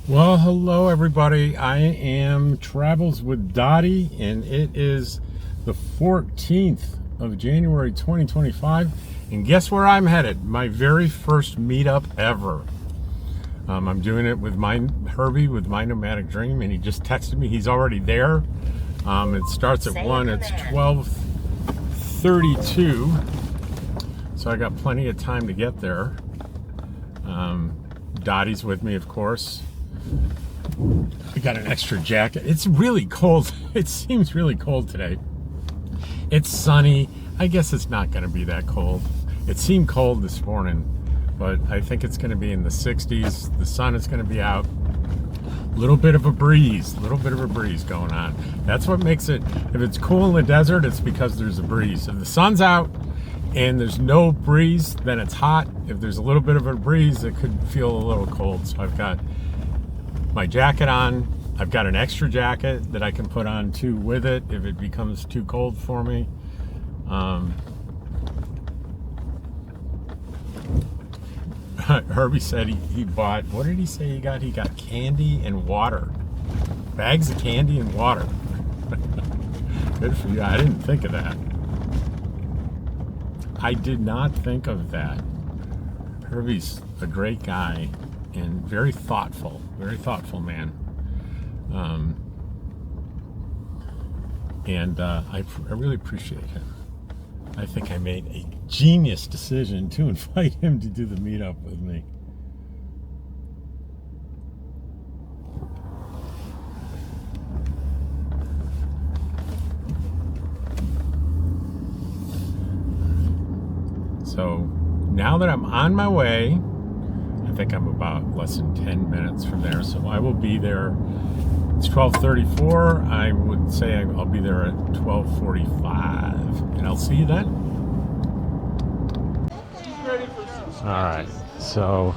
Well, hello everybody. I am Travels with Dottie, and it is the 14th of January 2025. And guess where I'm headed? My very first meetup ever. I'm doing it with Herbie with My Nomadic Dream, and he just texted me. He's already there. It starts at 1. It's 12:32, so I got plenty of time to get there. Dottie's with me, of course. I got an extra jacket. It's really cold. It seems really cold today. It's sunny. I guess it's not going to be that cold. It seemed cold this morning, but I think it's going to be in the 60s. The sun is going to be out. A little bit of a breeze going on. That's what makes it, if it's cool in the desert, it's because there's a breeze. If the sun's out and there's no breeze, then it's hot. If there's a little bit of a breeze, it could feel a little cold. So I've got my jacket on. I've got an extra jacket that I can put on too with it if it becomes too cold for me. Herbie said he bought, what did he say he got? He got candy and water. Bags of candy and water. Good for you. I didn't think of that. I did not think of that. Herbie's a great guy and very thoughtful man. I really appreciate him. I think I made a genius decision to invite him to do the meetup with me. So now that I'm on my way, I think I'm about less than 10 minutes from there, so I will be there. It's 12:34. I would say I'll be there at 12:45, and I'll see you then. All right, so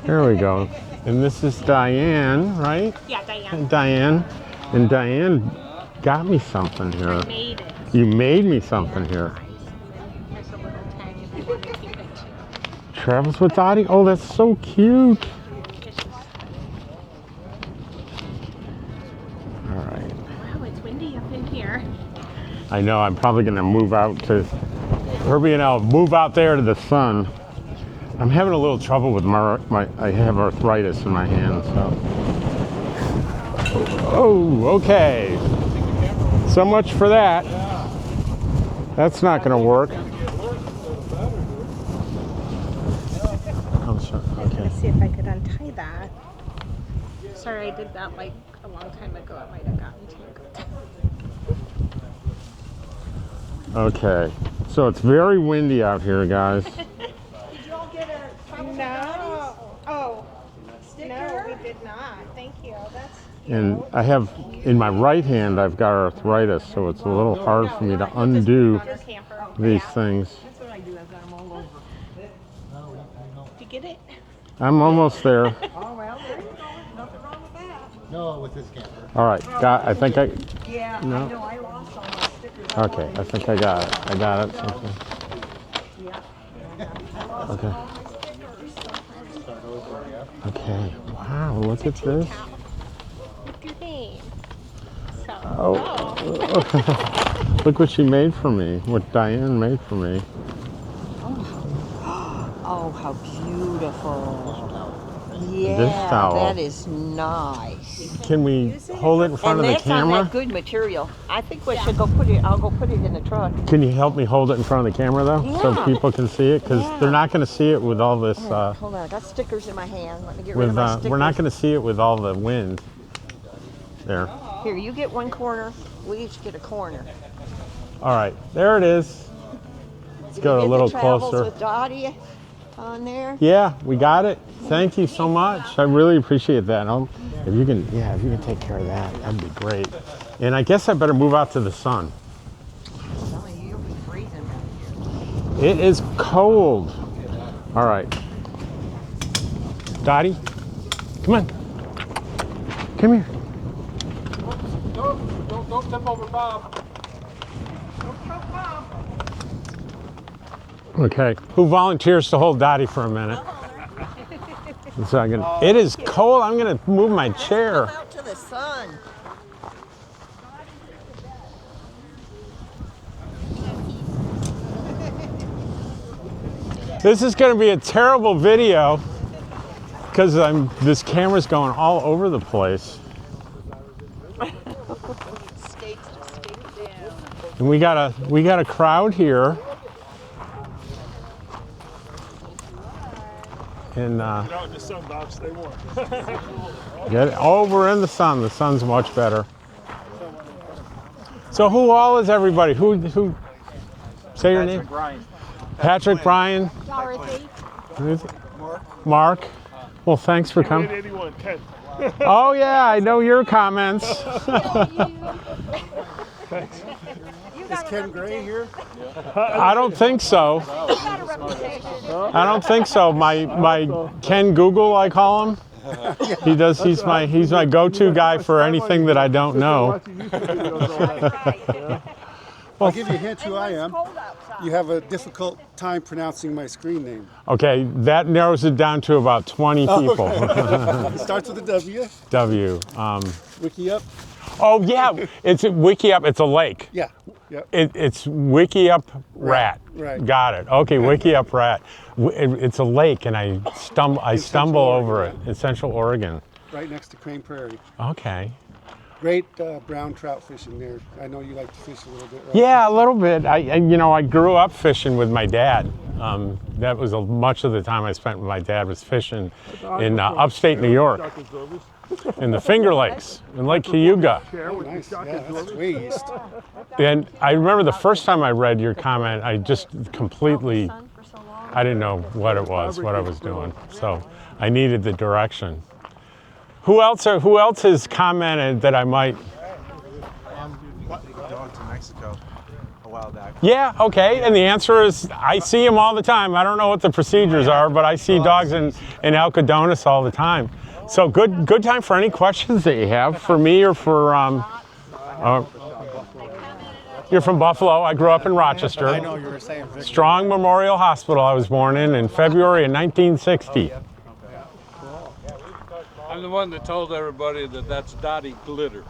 here we go. And this is Diane, right? Yeah, Diane. And Diane got me something here. I made it. You made me something here. There's a little tag if you want to keep it. Travels with Dottie? Oh, that's so cute. All right. Wow, it's windy up in here. I know, I'm probably going to move out to, Herbie and I'll move out there to the sun. I'm having a little trouble with I have arthritis in my hand, so. Oh, okay. So much for that. That's not going to work. Oh, sure. Okay. Let's see if I could untie that. Sorry, I did that like a long time ago. It might have gotten tangled. Okay. So it's very windy out here, guys. Did you all get a No. Oh. Sticker? No, we did not. Thank you. That's cute. And I have, in my right hand, I've got arthritis, so it's a little hard for me to undo these things. That's what I do. I've got them all over. Did you get it? I'm almost there. Oh, well, there you go. Nothing wrong with that. No, with this camper. All right. I think I... Yeah, No. I know. I lost all my stickers. Okay, I think I got it. I got it. Something. Yeah. Okay. Okay. Wow, look at this. With your name. So, Oh. Look what she made for me. What Diane made for me. Oh, how beautiful. Yeah, This towel. that is nice. Can we hold it in front And of the that's on camera? that good material. I think we should go put it, I'll go put it in the truck. Can you help me hold it in front of the camera, though? So Yeah. people can see it? Because they're not going to see it with all this... Hold on, I got stickers in my hand. Let me get rid of my stickers. we're not going to see it with all the wind. There. Here, you get one corner. We each get a corner. All right. There it is. Let's go a Get little the Travels closer. with Dottie on there. Yeah, we got it. Thank you so much. I really appreciate that. If you can take care of that, that'd be great. And I guess I better move out to the sun. I'm telling you, you'll be freezing out here. It is cold. All right. Dottie, come on. Come here. Don't step over Bob. Okay. Who volunteers to hold Dottie for a minute? So it is cold. I'm gonna move my chair. Come out to the sun. This is gonna be a terrible video because this camera's going all over the place. Stakes to stake down. And we got a crowd here. And Get out in the sun, Bob. Stay warm. get over in the sun. The sun's much better. So who all is everybody? Who? Say your name. Patrick, Brian. Dorothy. Mark. Well, thanks for coming. 81, Ken. Oh yeah, I know your comments. Thanks. Is Ken Gray here? I don't think so. I don't think so. My Ken Google, I call him. He does. He's my go-to guy for anything that I don't know. I'll give you a hint who I am. You have a difficult time pronouncing my screen name. Okay, that narrows it down to about 20 people. It starts with a W. W. Wiki up. Oh yeah, it's a Wiki Up. It's a lake. Yeah. Yep. It's Wiki Up Rat. Right. Got it. Okay, Wiki Up Rat. It's a lake, and I stumble over it in Central Oregon. Right next to Crane Prairie. Okay. Great brown trout fishing there. I know you like to fish a little bit, right? Yeah, a little bit. I grew up fishing with my dad. That was much of the time I spent with my dad was fishing in upstate New York, in the Finger Lakes, in Lake Cayuga. Oh, nice. Yeah, that's way east. And I remember the first time I read your comment, I just completely, I didn't know what it was, what I was doing. So I needed the direction. Who else has commented that I might? Going to Mexico a while back. Yeah, okay. And the answer is I see them all the time. I don't know what the procedures are, but I see dogs in Algodones all the time. So good time for any questions that you have for me or for you're from Buffalo. I grew up in Rochester. I know you were saying Victor. Strong Memorial Hospital I was born in February of 1960. I'm the one that told everybody that that's Dottie Glitter.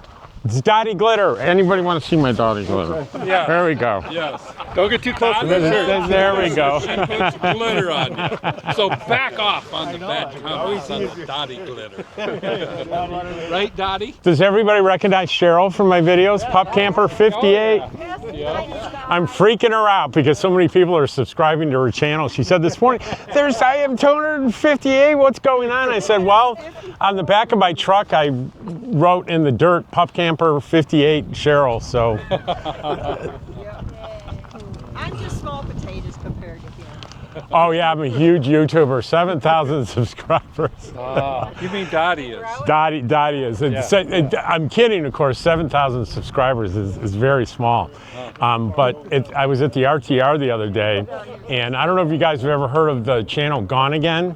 It's Dottie Glitter. Anybody want to see my Dottie Glitter? Yeah. There we go. Yes. Don't get too close to the shirt. There we go. She puts glitter on you. So back off on the bad comments on the Dottie Glitter. Right, Dottie? Does everybody recognize Cheryl from my videos? Pup Camper 58. I'm freaking her out because so many people are subscribing to her channel. She said this morning, I am 258, what's going on? I said, well, on the back of my truck, I wrote in the dirt, Pup Camper 58 Cheryl, so. I'm just small potatoes compared to him. Oh yeah, I'm a huge YouTuber, 7,000 subscribers. You mean Dottie is? Dottie is. I'm kidding, of course. 7,000 subscribers is very small. But I was at the RTR the other day, and I don't know if you guys have ever heard of the channel Gone Again.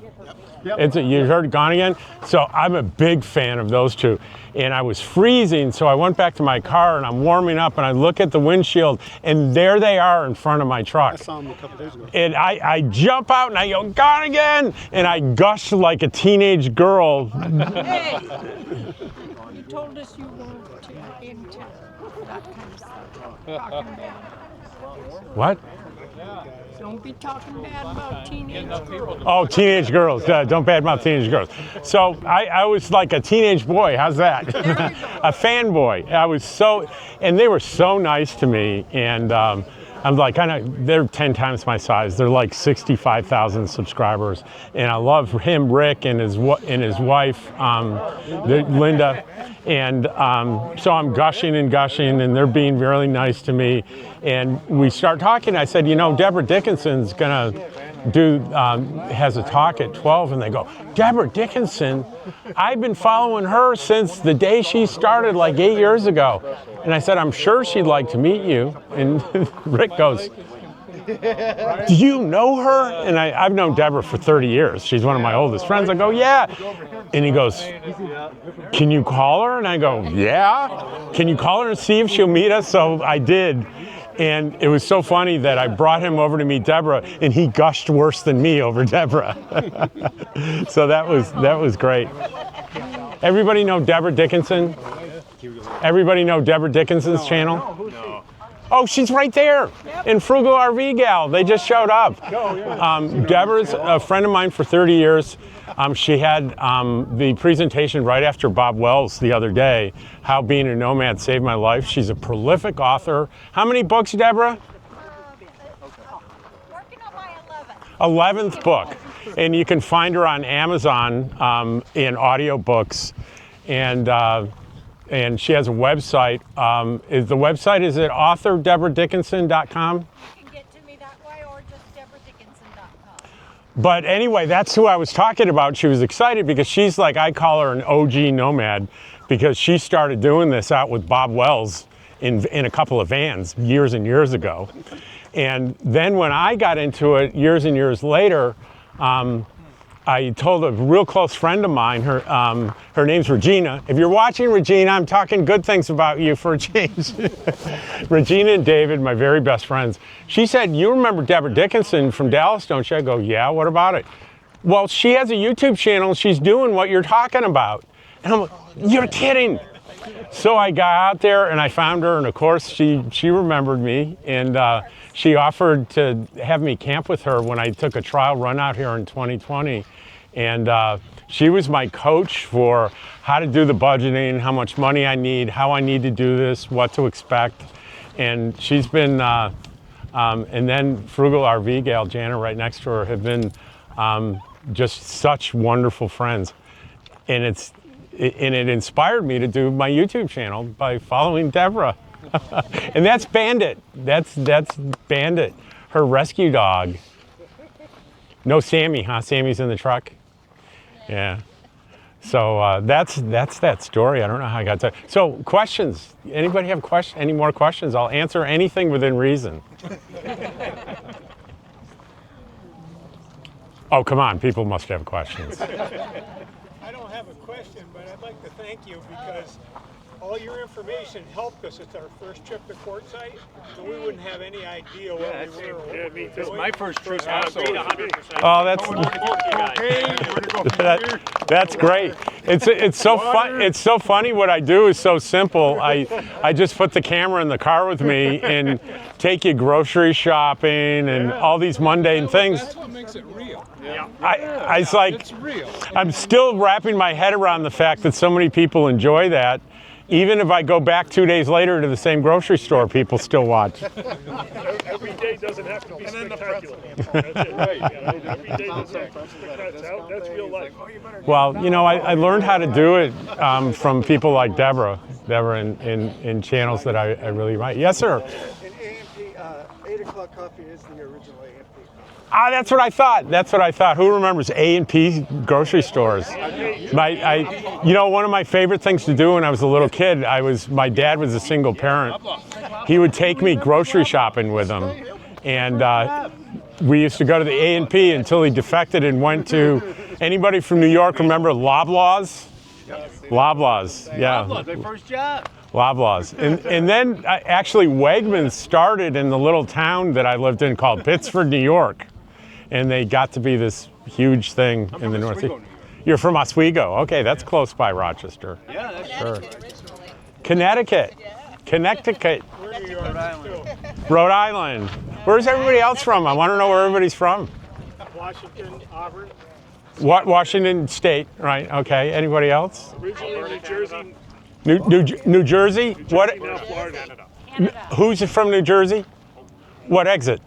Yep. You heard Gone Again? So I'm a big fan of those two. And I was freezing, so I went back to my car and I'm warming up and I look at the windshield and there they are in front of my truck. I saw him a couple days ago. And I jump out and I go, Gone Again! And I gush like a teenage girl. Hey, you told us you weren't into that kind of stuff. Talking bad. What? Don't be talking bad about teenage girls. Oh, teenage girls. Don't badmouth teenage girls. So I was like a teenage boy. How's that? A fanboy. And they were so nice to me. And I'm like, they're 10 times my size. They're like 65,000 subscribers. And I love him, Rick, and his wife, Linda. And so I'm gushing, and they're being really nice to me. And we start talking. I said, Deborah Dickinson's gonna has a talk at 12, and they go, Deborah Dickinson? I've been following her since the day she started like 8 years ago. And I said, I'm sure she'd like to meet you. And Rick goes, do you know her? And I've known Deborah for 30 years. She's one of my oldest friends. I go, yeah. And he goes, can you call her? And I go, yeah. Can you call her and see if she'll meet us? So I did. And it was so funny that I brought him over to meet Deborah, and he gushed worse than me over Deborah. So that was great. Everybody know Deborah Dickinson? Everybody know Deborah Dickinson's channel? No. Oh, she's right there in Frugal RV Gal. They just showed up. Deborah's a friend of mine for 30 years. She had the presentation right after Bob Wells the other day, How Being a Nomad Saved My Life. She's a prolific author. How many books, Deborah? Working on my 11th. 11th book. And you can find her on Amazon in audiobooks. And she has a website. The website is at authordeborahdickinson.com. You can get to me that way or just DeborahDickinson.com. But anyway, that's who I was talking about. She was excited because she's like, I call her an OG nomad because she started doing this out with Bob Wells in a couple of vans years and years ago. And then when I got into it years and years later, I told a real close friend of mine, her name's Regina. If you're watching, Regina, I'm talking good things about you for a change. Regina and David, my very best friends. She said, you remember Deborah Dickinson from Dallas, don't you? I go, yeah, what about it? Well, she has a YouTube channel. She's doing what you're talking about. And I'm like, you're kidding. So I got out there and I found her, and of course she remembered me, and she offered to have me camp with her when I took a trial run out here in 2020. And she was my coach for how to do the budgeting, how much money I need, how I need to do this, what to expect. And she's been, and then Frugal RV Gal, Jana right next to her, have been just such wonderful friends. And it inspired me to do my YouTube channel by following Deborah. And that's Bandit. That's Bandit, her rescue dog. No Sammy, huh? Sammy's in the truck? Yeah. So that's that story. I don't know how I got to. So questions. Anybody have any more questions? I'll answer anything within reason. Oh, come on. People must have questions. I don't have a question, but I'd like to thank you because all your information helped us. It's our first trip to quartzsite, so we wouldn't have any idea what we were. Yeah, me too. This is my first trip also. Oh, that's great. It's so fun. It's so funny. What I do is so simple. I just put the camera in the car with me and take you grocery shopping and all these mundane things. That's what makes it real. It's like, It's real. I'm still wrapping my head around the fact that so many people enjoy that. Even if I go back 2 days later to the same grocery store, people still watch. Every day doesn't have to be spectacular. That's it. Right. Every day doesn't have to be spectacular. That's real life. Well, you know, I learned how to do it from people like Deborah in channels that I really like. Yes, sir. And AMP, 8 o'clock coffee is the original AMP. Ah, that's what I thought. Who remembers A&P grocery stores? You know, one of my favorite things to do when I was a little kid, my dad was a single parent. He would take me grocery shopping with him. And we used to go to the A&P until he defected and went to, anybody from New York remember Loblaws? Loblaws, yeah. My first job. Loblaws. And then actually Wegmans started in the little town that I lived in called Pittsford, New York. And they got to be this huge thing in the Northeast. You're from Oswego. Okay, that's close by Rochester. Yeah, that's Sure. Connecticut. Connecticut. Rhode Island. Where's everybody else from? I want to know where everybody's from. Washington, Auburn. Washington State, right? Okay. Anybody else? Originally New Jersey. New Jersey? What? Now Florida. Who's from New Jersey? What exit?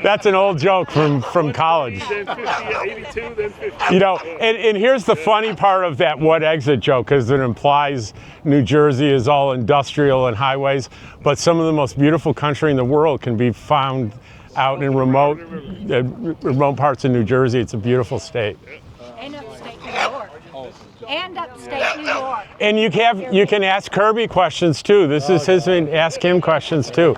That's an old joke from college. Then 82, then 50. You know, and here's the funny part of that what exit joke, because it implies New Jersey is all industrial and highways, but some of the most beautiful country in the world can be found out in remote parts of New Jersey. It's a beautiful state. And upstate New York. And upstate New York. And you can ask Kirby questions too. This is his thing, ask him questions too.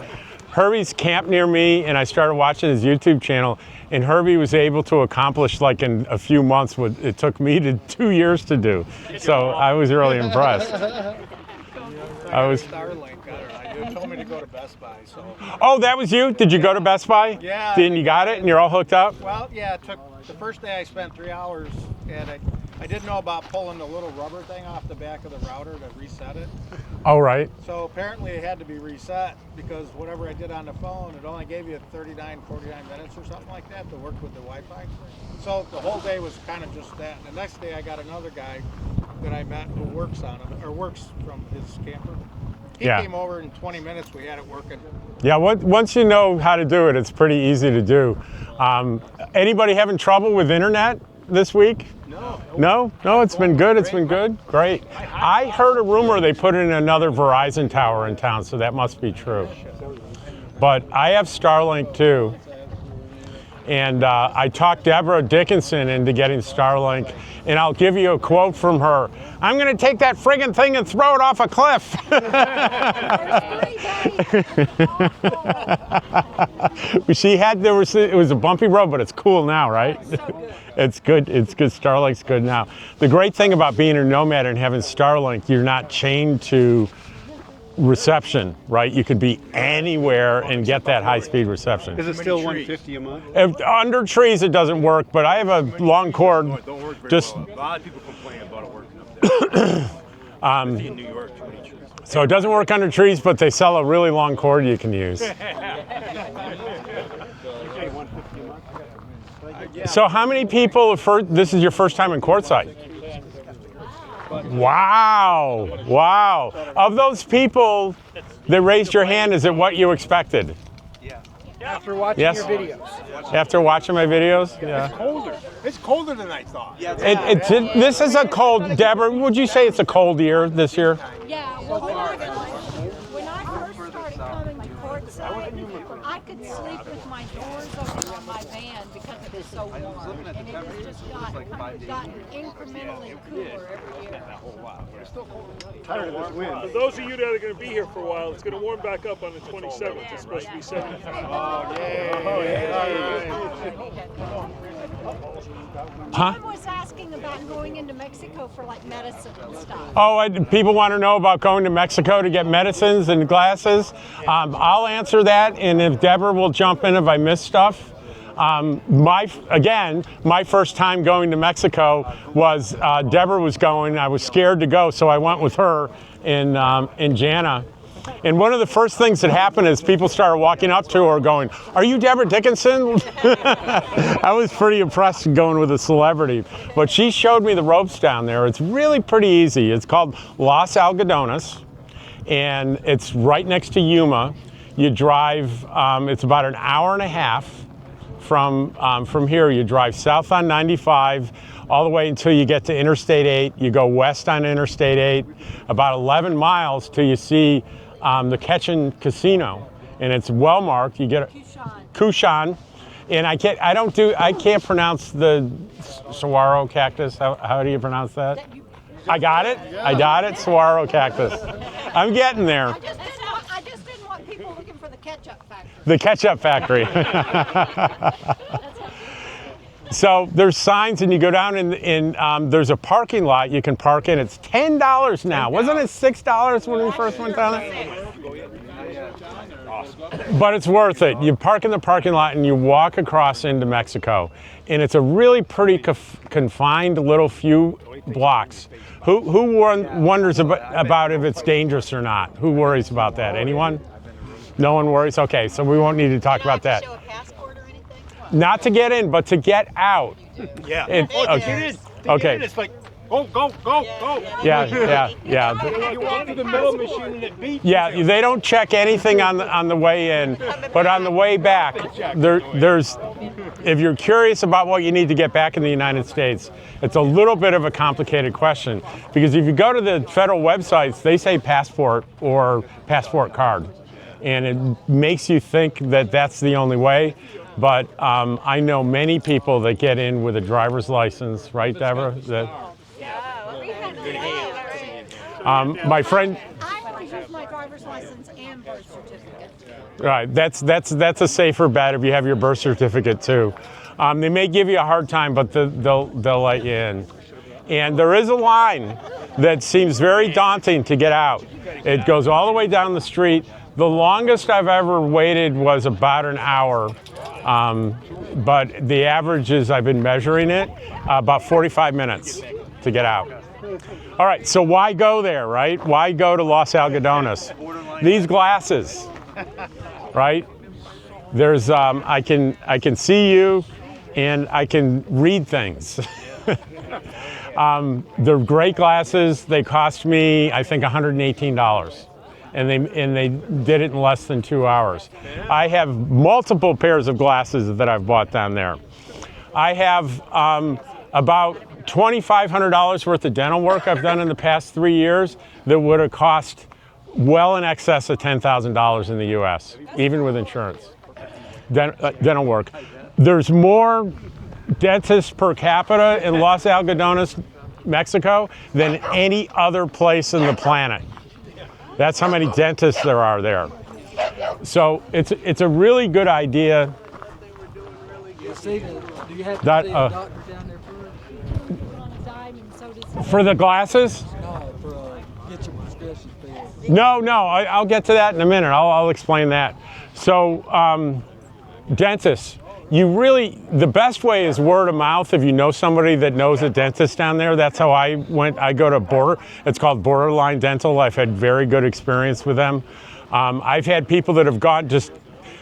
Herbie's camped near me, and I started watching his YouTube channel, and Herbie was able to accomplish, like in a few months, what it took me 2 years to do. So I was really impressed. You told me to go to Best Buy, so. Oh, that was you? Did you go to Best Buy? Yeah. Then you got it and you're all hooked up? Well, yeah, it took, the first day I spent 3 hours, and I didn't know about pulling the little rubber thing off the back of the router to reset it. Oh, right. So apparently it had to be reset because whatever I did on the phone, it only gave you 49 minutes or something like that to work with the Wi-Fi. So the whole day was kind of just that. And the next day I got another guy that I met who works on him, or works from his camper. He Yeah. came over in 20 minutes, we had it working. Yeah, once you know how to do it, it's pretty easy to do. Anybody having trouble with internet this week? No, it's been good. It's been good. Great. I heard a rumor they put in another Verizon tower in town, so that must be true. But I have Starlink too. And I talked Deborah Dickinson into getting Starlink, and I'll give you a quote from her. I'm going to take that friggin' thing and throw it off a cliff. It was a bumpy road, but it's cool now, right? It's good. It's good. Starlink's good now. The great thing about being a nomad and having Starlink, you're not chained to reception, right? You could be anywhere and get that high-speed reception. Is it still $150 a month? Under trees, it doesn't work, but I have a long cord. Don't work very Just well. A lot of people complain about it working up there. In New York, too many trees. so it doesn't work under trees, but they sell a really long cord you can use. So how many people this is your first time in quartzsite? Wow. Of those people that raised your hand, is it what you expected? After watching Yes. your videos. After watching my videos? Yeah. Colder. It's colder than I thought. This is a cold, Deborah, would you say it's a cold year this year? Yeah, well, when I first started coming to quartzsite, I could sleep with my doors open on my van because it was so warm, and it has just gotten incrementally cooler every year. Tired of this wind. For those of you that are going to be here for a while, it's going to warm back up on the 27th. It's supposed to be 75. I was asking about going into Mexico for like medicine and stuff. Oh, people want to know about going to Mexico to get medicines and glasses. I'll answer that, and if Deborah will jump in if I miss stuff. My first time going to Mexico was Deborah was going. I was scared to go, so I went with her in Jana. And one of the first things that happened is people started walking up to her going, "Are you Deborah Dickinson?" I was pretty impressed going with a celebrity. But she showed me the ropes down there. It's really pretty easy. It's called Los Algodones, and it's right next to Yuma. You drive, it's about an hour and a half from here. You drive south on 95 all the way until you get to Interstate 8. You go west on Interstate 8, about 11 miles till you see the Ketchin Casino, and it's well marked. You get Kushan, and I can't pronounce the saguaro cactus. How do you pronounce that? I got it. Saguaro cactus. I'm getting there. I just didn't want people looking for the ketchup factory. The ketchup factory. So there's signs, and you go down and there's a parking lot you can park in. It's $10 now. Wasn't it $6 when we first went down there? But it's worth it. You park in the parking lot and you walk across into Mexico, and it's a really pretty confined little few blocks. Who wonders about if it's dangerous or not? Who worries about that? Anyone? No one worries? Okay, so we won't need to talk about that. Show a passport or anything? Not to get in, but to get out. Yeah. Okay. Get in. Okay. It's like, go. Yeah. You walk to the middle machine and it beeps. Yeah, they don't check anything on the way in, but on the way back, there's. If you're curious about what you need to get back in the United States, it's a little bit of a complicated question, because if you go to the federal websites, they say passport or passport card, and it makes you think that that's the only way. But I know many people that get in with a driver's license, right, Deborah? My friend. I always use my driver's license and birth certificate. Right, that's a safer bet if you have your birth certificate too. They may give you a hard time, but they'll let you in. And there is a line that seems very daunting to get out. It goes all the way down the street. The longest I've ever waited was about an hour, but the average is, I've been measuring it, about 45 minutes to get out. All right, so why go there, right? Why go to Los Algodones? These glasses, right? There's, I can see you, and I can read things. They're great glasses. They cost me, I think, $118. And they did it in less than 2 hours. I have multiple pairs of glasses that I've bought down there. I have about $2,500 worth of dental work I've done in the past 3 years that would have cost well in excess of $10,000 in the US, even with insurance. Dental work. There's more dentists per capita in Los Algodones, Mexico, than any other place on the planet. That's how many dentists there are there. So it's a really good idea. That, for the glasses? No, I'll get to that in a minute. I'll explain that. So, dentists. The best way is word of mouth. If you know somebody that knows a dentist down there, that's how I went. I go to it's called Borderline Dental. I've had very good experience with them. I've had people that have gone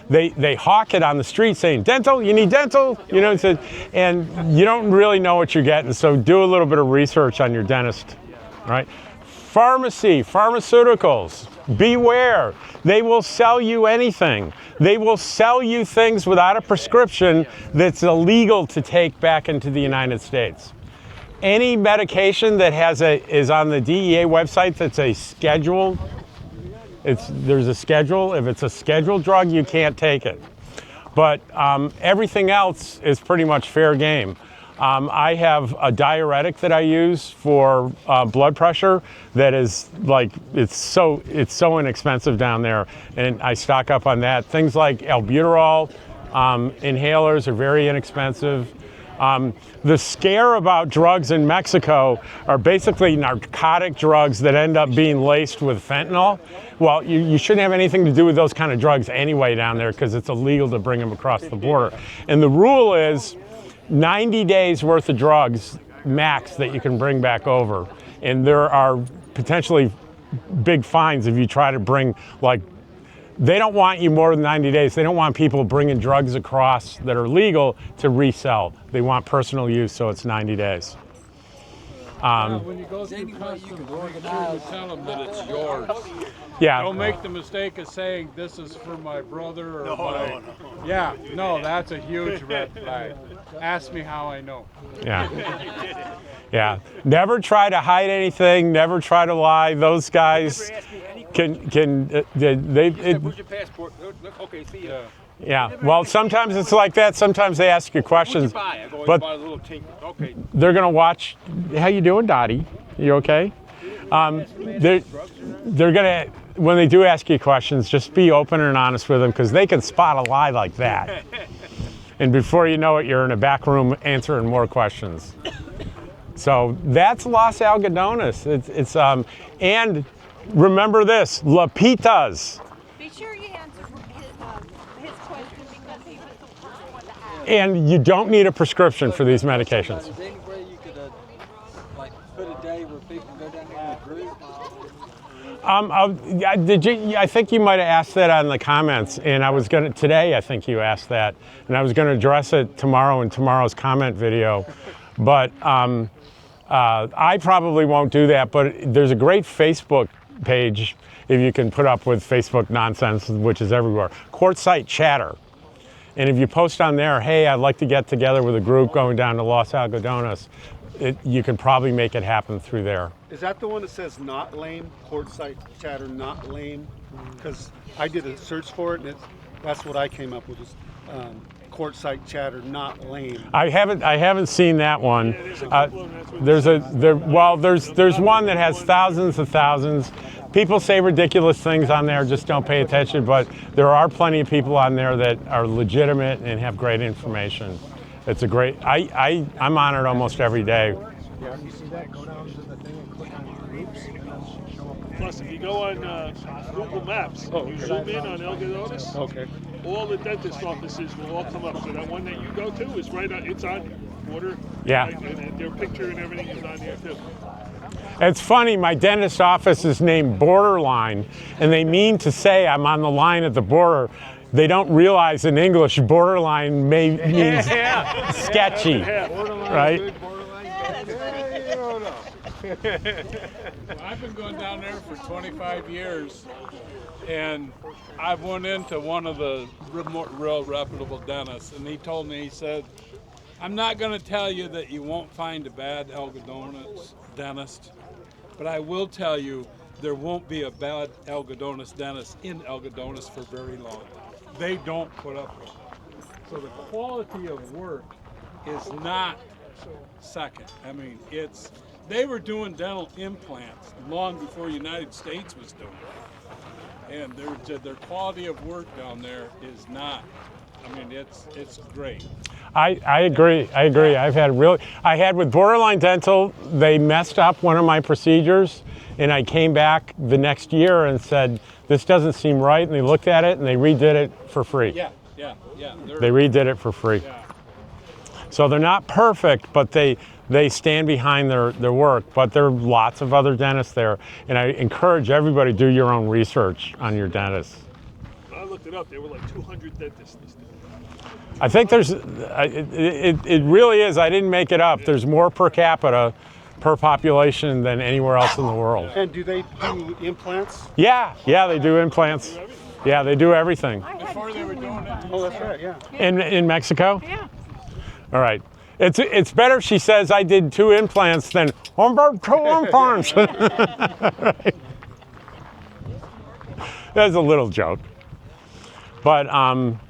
they hawk it on the street saying, dental, you need dental, and you don't really know what you're getting. So do a little bit of research on your dentist, right? Pharmacy, pharmaceuticals, beware. They will sell you anything. They will sell you things without a prescription that's illegal to take back into the United States. Any medication that is on the DEA website that's a schedule, there's a schedule. If it's a scheduled drug, you can't take it. But everything else is pretty much fair game. I have a diuretic that I use for blood pressure that is it's so inexpensive down there, and I stock up on that. Things like albuterol, inhalers are very inexpensive. The scare about drugs in Mexico are basically narcotic drugs that end up being laced with fentanyl. Well, you shouldn't have anything to do with those kind of drugs anyway down there because it's illegal to bring them across the border. And the rule is 90 days worth of drugs max that you can bring back over. And there are potentially big fines if you try to bring, they don't want you more than 90 days. They don't want people bringing drugs across that are legal to resell. They want personal use, so it's 90 days. When you go through customs, you tell them that it's yours. Yeah. Don't make the mistake of saying this is for my brother or my... Yeah, no, that's a huge red flag. Ask me how I know. Yeah. Yeah. Never try to hide anything. Never try to lie. Those guys can Where's your passport? Okay, see you. Yeah, well, sometimes it's like that. Sometimes they ask you questions, but they're going to watch. How you doing, Dottie? You okay? They're going to, when they do ask you questions, just be open and honest with them because they can spot a lie like that. And before you know it, you're in a back room answering more questions. So that's Los Algodones. It's and remember this, Lapitas. Be sure you answer his question because he was the first one to ask. And you don't need a prescription for these medications. Is there any way you could put a day where people can go down there in a group? I think you might have asked that on the comments, and today I think you asked that, and I was going to address it tomorrow in tomorrow's comment video, but I probably won't do that, but there's a great Facebook page if you can put up with Facebook nonsense, which is everywhere, quartzsite chatter. And if you post on there, hey, I'd like to get together with a group going down to Los Algodones, you can probably make it happen through there. Is that the one that says not lame? Quartzsite chatter not lame? Because I did a search for it, and that's what I came up with. Is quartzsite chatter not lame. I haven't seen that one. There's one that has thousands of thousands. People say ridiculous things on there, just don't pay attention, but there are plenty of people on there that are legitimate and have great information. It's a great, I'm on it almost every day Yeah. You see that? Go down to the thing and click on groups, and then it should show up. Plus, if you go on Google Maps, you zoom in on Algodones, all the dentist offices will all come up. So that one that you go to is right on, it's on water. Yeah. Right, and their picture and everything is on there too. It's funny, my dentist office is named Borderline, and they mean to say I'm on the line at the border. They don't realize in English borderline means sketchy, right? I've been going down there for 25 years, and I went into one of the real reputable dentists, and he told me, he said, I'm not going to tell you that you won't find a bad Algodones dentist, but I will tell you there won't be a bad Algodones dentist in Algodones for very long. They don't put up with it. So the quality of work is not second. I mean, they were doing dental implants long before the United States was doing it. And their quality of work down there is not, I mean, it's great. I agree. I had with Borderline Dental, they messed up one of my procedures, and I came back the next year and said, this doesn't seem right, and they looked at it and they redid it for free. Yeah. They redid it for free. Yeah. So they're not perfect, but they stand behind their work, but there are lots of other dentists there, and I encourage everybody to do your own research on your dentists. When I looked it up, there were like 200 dentists listed. I think it really is, I didn't make it up, there's more per capita per population than anywhere else in the world. And do they do implants? Yeah, they do implants. Yeah, they do everything. Before they were doing it. Oh, that's right, yeah. In Mexico? Yeah. All right. It's better if she says I did 2 implants than 2 implants. Right. That's a little joke. But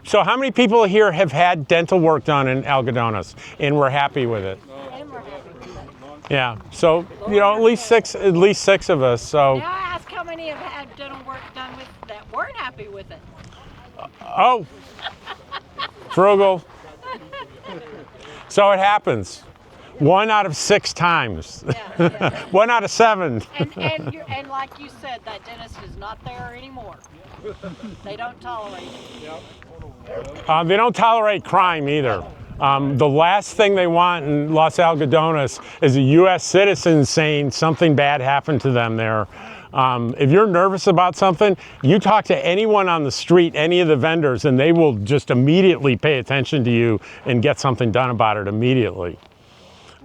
so how many people here have had dental work done in Algodones and were happy with it? Yeah. So at least six of us. So. Now ask how many have had dental work done with that weren't happy with it. Oh. Frugal. So it happens. 1 out of 6 times. Yeah. 1 out of 7. And like you said, that dentist is not there anymore. They don't tolerate it. They don't tolerate crime either. The last thing they want in Los Algodones is a U.S. citizen saying something bad happened to them there. If you're nervous about something, you talk to anyone on the street, any of the vendors, and they will just immediately pay attention to you and get something done about it immediately.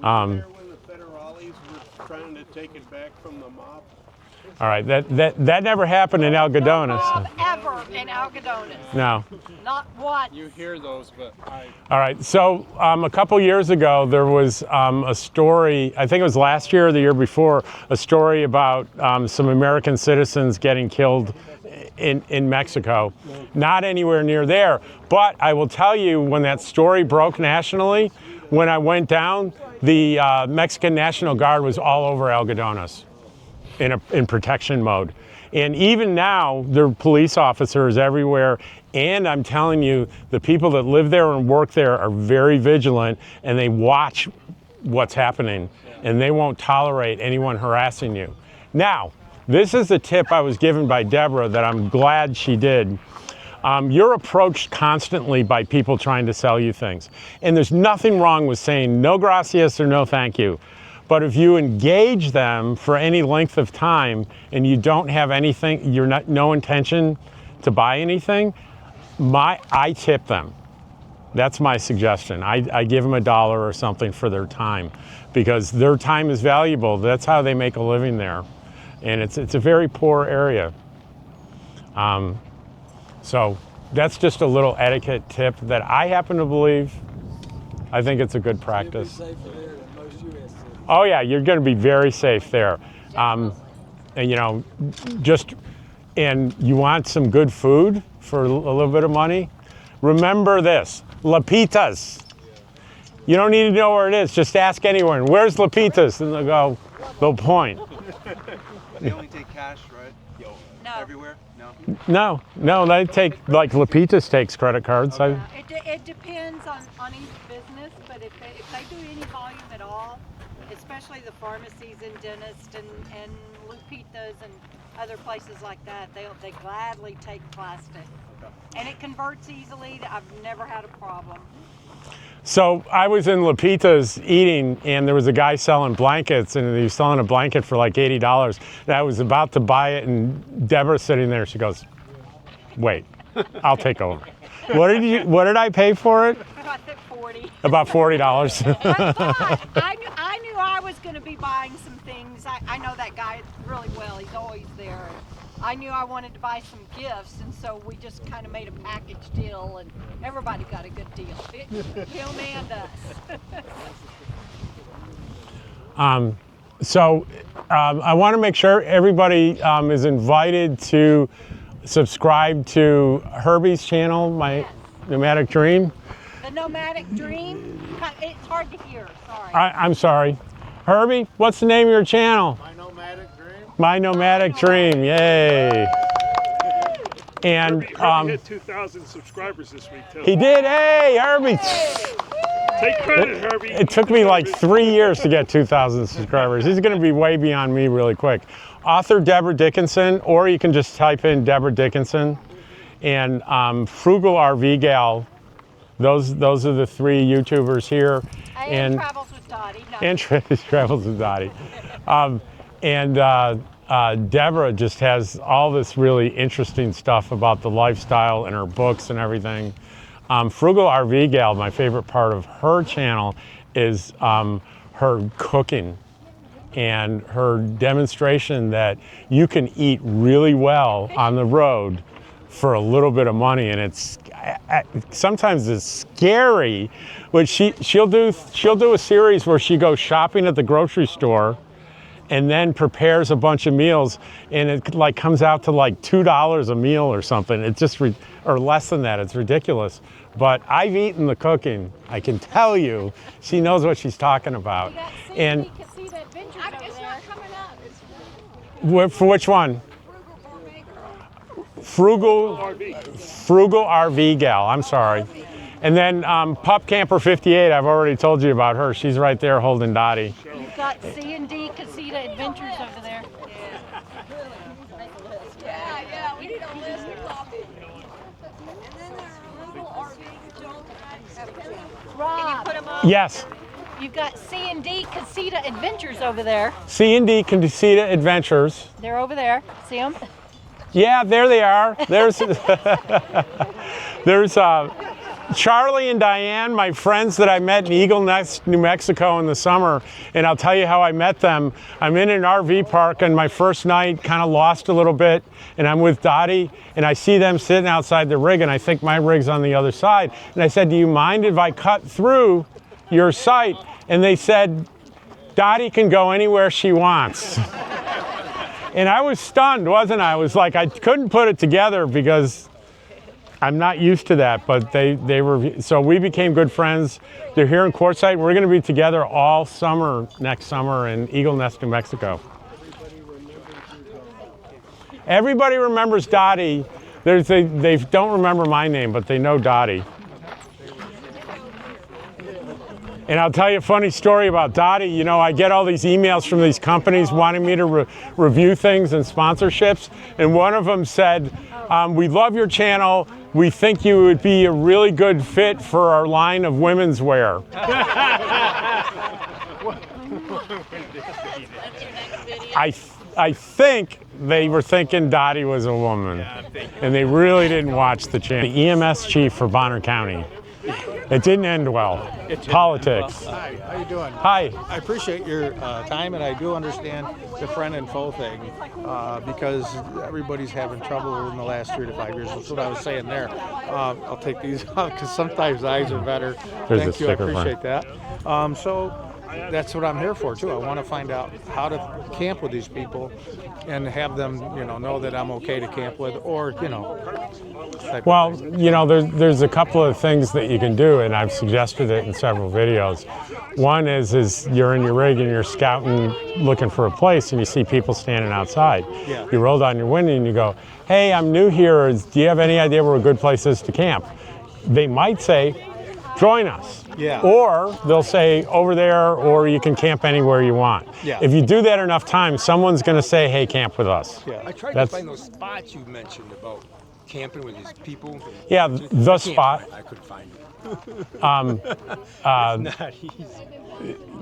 When the federales were trying to take it back from the mob? All right, that never happened in Algodones. No mob ever in Algodones. No. Not once. You hear those, but All right, so a couple years ago, there was a story, I think it was last year or the year before, a story about some American citizens getting killed in Mexico. Not anywhere near there, but I will tell you, when that story broke nationally, when I went down, the Mexican National Guard was all over Algodones in protection mode. And even now, there are police officers everywhere. And I'm telling you, the people that live there and work there are very vigilant, and they watch what's happening, and they won't tolerate anyone harassing you. Now, this is a tip I was given by Deborah that I'm glad she did. You're approached constantly by people trying to sell you things. And there's nothing wrong with saying no gracias or no thank you. But if you engage them for any length of time and you don't have anything, no intention to buy anything, I tip them. That's my suggestion. I give them $1 or something for their time, because their time is valuable. That's how they make a living there. And it's a very poor area. So that's just a little etiquette tip that I happen to believe. I think it's a good practice. Oh yeah, you're going to be very safe there. And and you want some good food for a little bit of money? Remember this, Lapitas. You don't need to know where it is, just ask anyone, where's Lapitas? And they'll point. They only take cash, right? No. Everywhere? No? No, they take, like Lapitas takes credit cards. It depends on each business, but if they do any volume at all, especially the pharmacies and dentists and Lupitas and other places like that, they gladly take plastic. And it converts easily. I've never had a problem. So I was in Lupita's eating, and there was a guy selling blankets, and he was selling a blanket for like $80. And I was about to buy it, and Deborah sitting there, she goes, "Wait, I'll take over." What did I pay for it? I think 40. About $40. I knew I was going to be buying some things. I know that guy really well. He's always there. I knew I wanted to buy some gifts, and so we just kind of made a package deal, and everybody got a good deal. Him and us. I want to make sure everybody is invited to subscribe to Herbie's channel, My Nomadic Dream. The Nomadic Dream? It's hard to hear, sorry. I'm sorry. Herbie, what's the name of your channel? My Nomadic Dream. My Nomadic Dream, yay. And Herbie hit 2,000 subscribers this week too. he did, hey, Herbie. Take credit, Herbie. It took me like 3 years to get 2,000 subscribers. He's gonna be way beyond me really quick. Author Deborah Dickinson, or you can just type in Deborah Dickinson. And Frugal RV Gal, those are the 3 YouTubers here. And Travels with Dottie. No. And Travels with Dottie. Deborah just has all this really interesting stuff about the lifestyle in her books and everything. Frugal RV Gal, my favorite part of her channel is her cooking and her demonstration that you can eat really well on the road for a little bit of money, and it's sometimes it's scary. But she'll do a series where she goes shopping at the grocery store and then prepares a bunch of meals, and it like comes out to like $2 a meal or something. It's just or less than that. It's ridiculous. But I've eaten the cooking. I can tell you, she knows what she's talking about. And for which one? Frugal RV Gal, I'm sorry. And then Pup Camper 58, I've already told you about her. She's right there holding Dottie. You've got C&D Casita Adventures over there. Yeah, we need a list of coffee. And then there's Frugal RV Rob, can you put them up? Yes. You've got C&D Casita Adventures over there. C&D Casita Adventures. They're over there. See them? Yeah, there they are. There's Charlie and Diane, my friends that I met in Eagle Nest, New Mexico in the summer, and I'll tell you how I met them. I'm in an RV park on my first night, kind of lost a little bit, and I'm with Dottie, and I see them sitting outside the rig, and I think my rig's on the other side. And I said, "Do you mind if I cut through your site?" And they said, "Dottie can go anywhere she wants." And I was stunned, wasn't I? I was like, I couldn't put it together because I'm not used to that, but they were, so we became good friends. They're here in Quartzsite. We're gonna be together all summer, next summer in Eagle Nest, New Mexico. Everybody remembers Dottie. They don't remember my name, but they know Dottie. And I'll tell you a funny story about Dottie. You know, I get all these emails from these companies wanting me to review things and sponsorships. And one of them said, "We love your channel. We think you would be a really good fit for our line of women's wear." I think they were thinking Dottie was a woman. And they really didn't watch the channel. The EMS chief for Bonner County. It didn't end well. Politics. Hi, how you doing? Hi. I appreciate your time, and I do understand the friend and foe thing because everybody's having trouble in the last 3 to 5 years. That's what I was saying there. I'll take these off because sometimes eyes are better. There's Thank a you, I sticker appreciate that. So that's what I'm here for too. I want to find out how to camp with these people and have them, know that I'm okay to camp with, or Well, there's a couple of things that you can do, and I've suggested it in several videos. One is you're in your rig and you're scouting, looking for a place, and you see people standing outside. Yeah. You roll down your window and you go, "Hey, I'm new here. Do you have any idea where a good place is to camp?" They might say, "Join us." Yeah. Or they'll say over there, or you can camp anywhere you want. Yeah. If you do that enough times, someone's going to say, hey, camp with us. Yeah. I tried That's- to find those spots you mentioned about camping with these people. Yeah, Just- the I can't spot. find- I couldn't find it. It's not easy.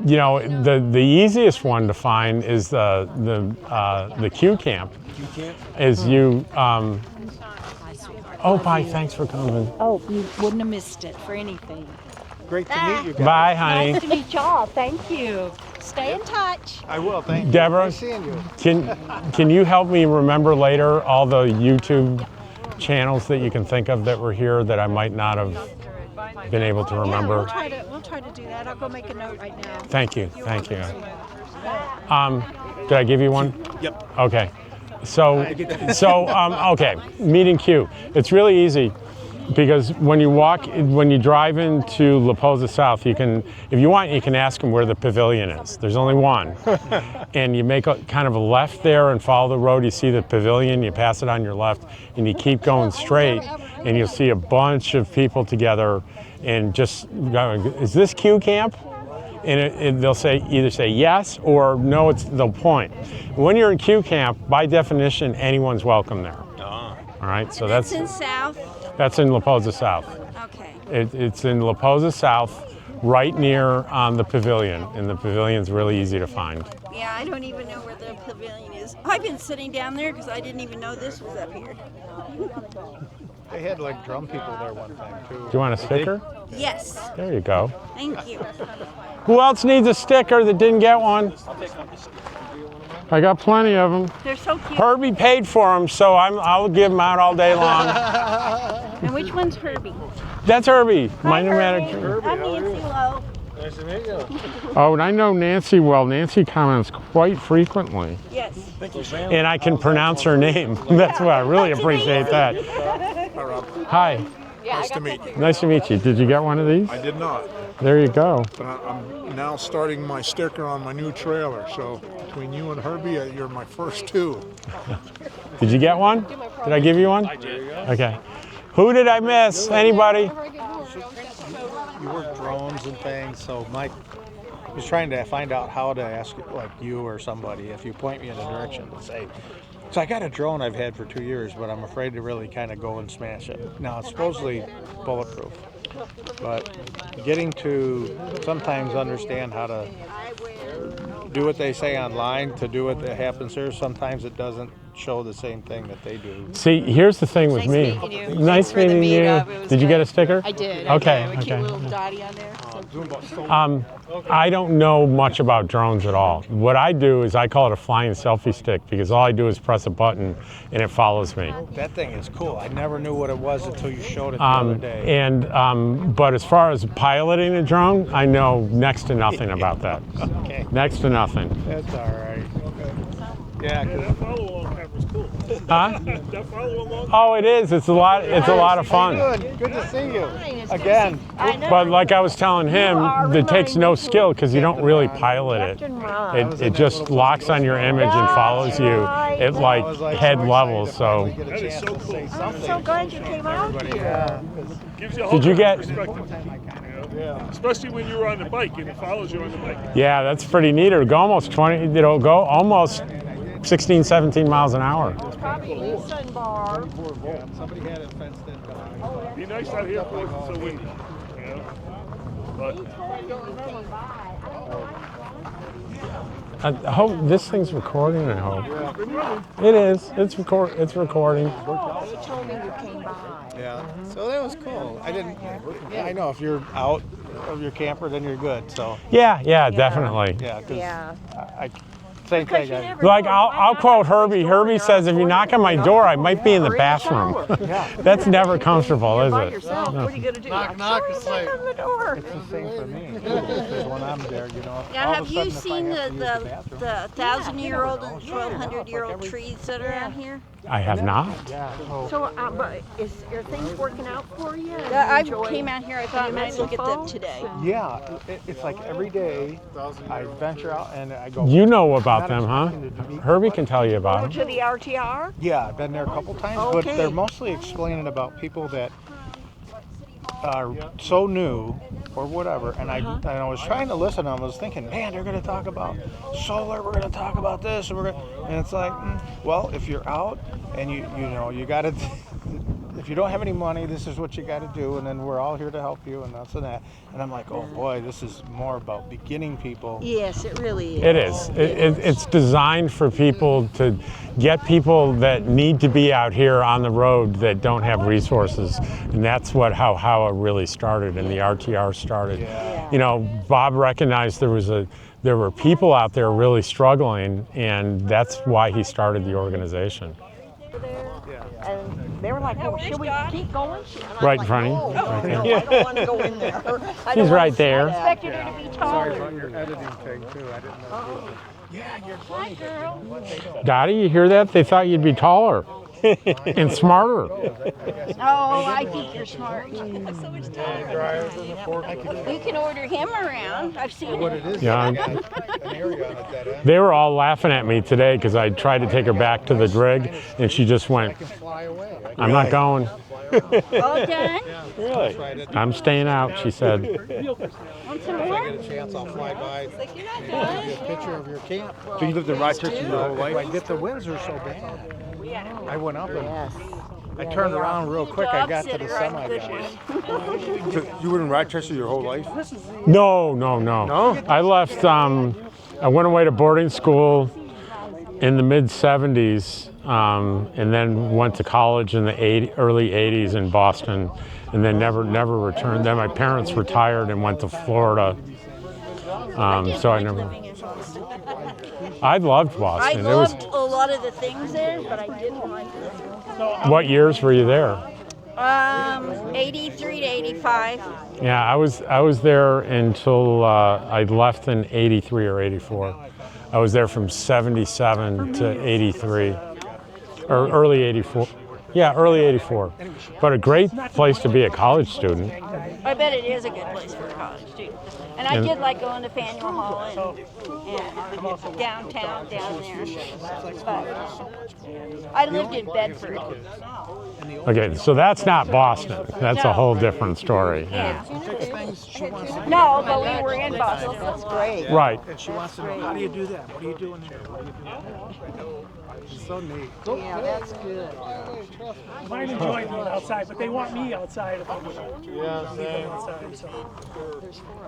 You know, the easiest one to find is the Q camp. You can't. Is you. Oh, bye. Thanks for coming. Oh, you wouldn't have missed it for anything. Great to meet you guys. Bye, honey. Nice to meet y'all. Thank you. Stay in touch. I will. Thank you. Deborah, Nice seeing you. can you help me remember later all the YouTube channels that you can think of that were here that I might not have been able to Yeah, remember? we'll try to do that. I'll go make a note right now. Thank you. Thank you. Did I give you one? Yep. Okay. Okay, meeting Q. It's really easy because when you drive into La Posa South, you can, if you want, you can ask them where the pavilion is. There's only one. And you make a kind of a left there and follow the road. You see the pavilion, you pass it on your left, and you keep going straight, and you'll see a bunch of people together and just going, is this Q camp? And they'll either say yes or no, they'll point. When you're in Q camp, by definition, anyone's welcome there. All right, so that's in South. That's in La Posa South. Okay. It's in La Posa South, right near the pavilion, and the pavilion's really easy to find. Yeah, I don't even know where the pavilion is. I've been sitting down there because I didn't even know this was up here. They had like drum people there one time too. Do you want a sticker? Yes. There you go. Thank you. Who else needs a sticker that didn't get one? I got plenty of them. They're so cute. Herbie paid for them, so I'll give them out all day long. And which one's Herbie? That's Herbie, my nomadic. I'm Nancy Lowe. Nice to meet you. Oh, and I know Nancy well. Nancy comments quite frequently. Yes. And I can pronounce her name. That's why I really appreciate that. Hi, Rob. Hi. Nice to meet you. Nice to meet you. Did you get one of these? I did not, There you go. but I'm now starting my sticker on my new trailer. So between you and Herbie, you're my first two. Did you get one? Did I give you one? I did. Okay. Who did I miss? Anybody? You work drones and things, so Mike was trying to find out how to ask like you or somebody if you point me in a direction to say. So I got a drone I've had for 2 years, but I'm afraid to really kind of go and smash it. Now it's supposedly bulletproof, but getting to sometimes understand how to do what they say online to do what that happens here, sometimes it doesn't show the same thing that they do. See, here's the thing with me. Nice meeting you. Did you get a sticker? I did. Okay. A cute Okay. little dotty on there. I don't know much about drones at all. What I do is I call it a flying selfie stick because all I do is press a button and it follows me. That thing is cool. I never knew what it was until you showed it the other day. But as far as piloting a drone, I know next to nothing about that. Okay. Next to nothing. That's all right. Yeah, That follow-along camera's cool. Huh? That follow-along. Oh, it is. It's a lot of fun. Good to see you again. But like I was telling him, it takes no skill because you don't really pilot it. It just locks on your image and follows you at like head level. So. That is so cool. I'm so glad you came out here. Gives you a whole Did you get? different perspective. Yeah. Especially when you're on the bike and it follows you on the bike. Yeah, that's pretty neat. It'll go almost 20. It'll go almost 16, 17 miles an hour. Probably Lisa and Barb. Somebody had it fenced in. Be nice out here because it's so windy. You know? But I hope this thing's recording. I hope it is. It's recording. They told me you came by. Yeah, so that was cool. I didn't. Yeah, I know if you're out of your camper, then you're good. So. Yeah, definitely. Yeah, 'cause Yeah. same thing. Like I'll quote Herbie. Herbie says, "If you knock on my door, I might be in the bathroom." That's never comfortable, is By it? yourself. No. What are you gonna do? Knock, It's like on the door. It's the same for me. Because when I'm there, you know. Now, all have of a you seen seen the 1,000-year-old and 1,200-year-old trees that are out here? I have not. So, but are things working out for you? I came out here. I thought I might look at them folks? today. Yeah, it's like every day I venture out and I go. You know about them, huh? Herbie can tell you about To them. the RTR? Yeah, I've been there a couple times, but they're mostly explaining about people that are so new or whatever, and I was trying to listen. I was thinking, man, they're going to talk about solar. We're going to talk about this, and it's like, well, if you're out and you got to. If you don't have any money, this is what you got to do, and then we're all here to help you, and that's and that. And I'm like, oh boy, this is more about beginning people. Yes, it really is. It is. It's designed for people to get people that need to be out here on the road that don't have resources, and that's how it really started, and the RTR started. Yeah. You know, Bob recognized there were people out there really struggling, and that's why he started the organization. And they were like, "Oh, should we keep going?" And I'm Right in like, front of "No, you. Right no, there. I don't want to go in there." He's right there. I expected her to be taller. Sorry about your editing thing too. I didn't know. Yeah, you're funny. Girl. Dottie, you hear that? They thought you'd be taller and smarter. Oh, I think you're smart. So much time. You can order him around. I've seen What it. it is? Yeah. I got an area on a dead end. They were all laughing at me today because I tried to take her back to the grig, and she just went, Fly away. "I'm not going. All done? Really? I'm staying out," she said. Want some If more? I get a chance, I'll fly by. Like, you're not Give done. you a picture of your camp. So you lived in Rochester your whole If life? I get the winds are so bad. I went up and I turned around real quick. I got to the semi guys. So you were in Rochester your whole life? No. I left, I went away to boarding school in the mid-'70s, and then went to college in the early '80s in Boston, and then never returned. Then my parents retired and went to Florida, so I never. I loved I Boston. loved a lot of the things there, but I didn't like it. What years were you there? 83 to 85. Yeah, I was there until I left in '83 or '84. I was there from '77 to '83, or early '84. Yeah, early '84. But a great place to be a college student. I bet it is a good place for a college student. And I did like going to Faneuil Hall and downtown down there. But I lived in Bedford. Okay, so that's not Boston. That's a whole different story. Yeah. No, but we were in Boston. That's great. Right. And she wants to know, how do you do that? What are you doing here? What are you doing? It's so neat. Yeah, that's good. Mine enjoy being outside, but they want me outside if I'm Yeah, same. outside.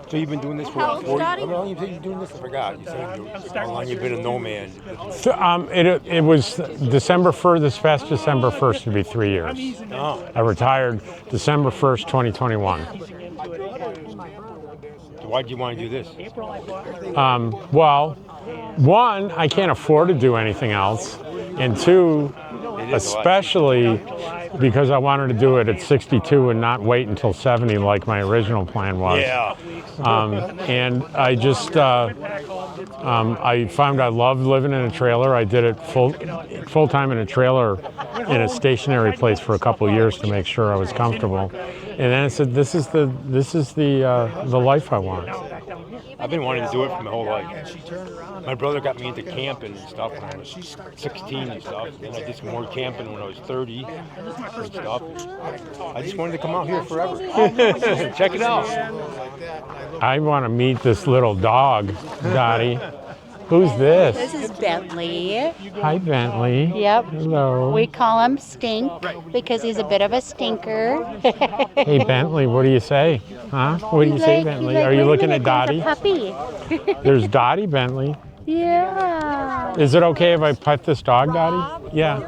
So you've been doing this for How old's 40? Dottie? How long have you been doing this? I forgot. You said how long you've been a nomad. So, it was December 1st, this past December 1st to be 3 years. Oh. I retired December 1st, 2021. So why do you want to do this? Well, one, I can't afford to do anything else. And two, especially because I wanted to do it at 62 and not wait until 70 like my original plan was. Yeah. And I just, I found I loved living in a trailer. I did it full time in a trailer in a stationary place for a couple of years to make sure I was comfortable. And then I said, this is the life I want. I've been wanting to do it for my whole life. My brother got me into camping and stuff when I was 16 and stuff. And I did some more camping when I was 30 and stuff. I just wanted to come out here forever. Check it out. I want to meet this little dog, Dottie. Who's this? This is Bentley. Hi, Bentley. Yep. Hello. We call him Stink because he's a bit of a stinker. Hey, Bentley, what do you say? Huh? What do you say, Bentley? Are you looking at Dottie? Puppy. There's Dottie, Bentley. Yeah. Is it okay if I pet this dog, Dottie? Yeah.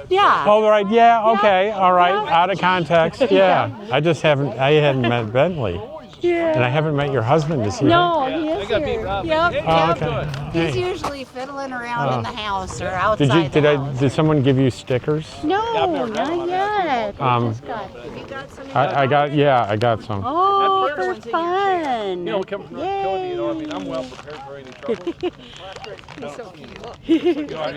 Yeah. Oh, right. Yeah. Okay. All right. Out of context. Yeah. I hadn't met Bentley. Yeah. And I haven't met your husband. Is he No, here? he is here. Yep. Oh, okay. He's Hey. usually fiddling around Oh. in the house or outside. Did someone give you stickers? No, not yet. I got some. Oh, for fun. I'm well prepared for any trouble.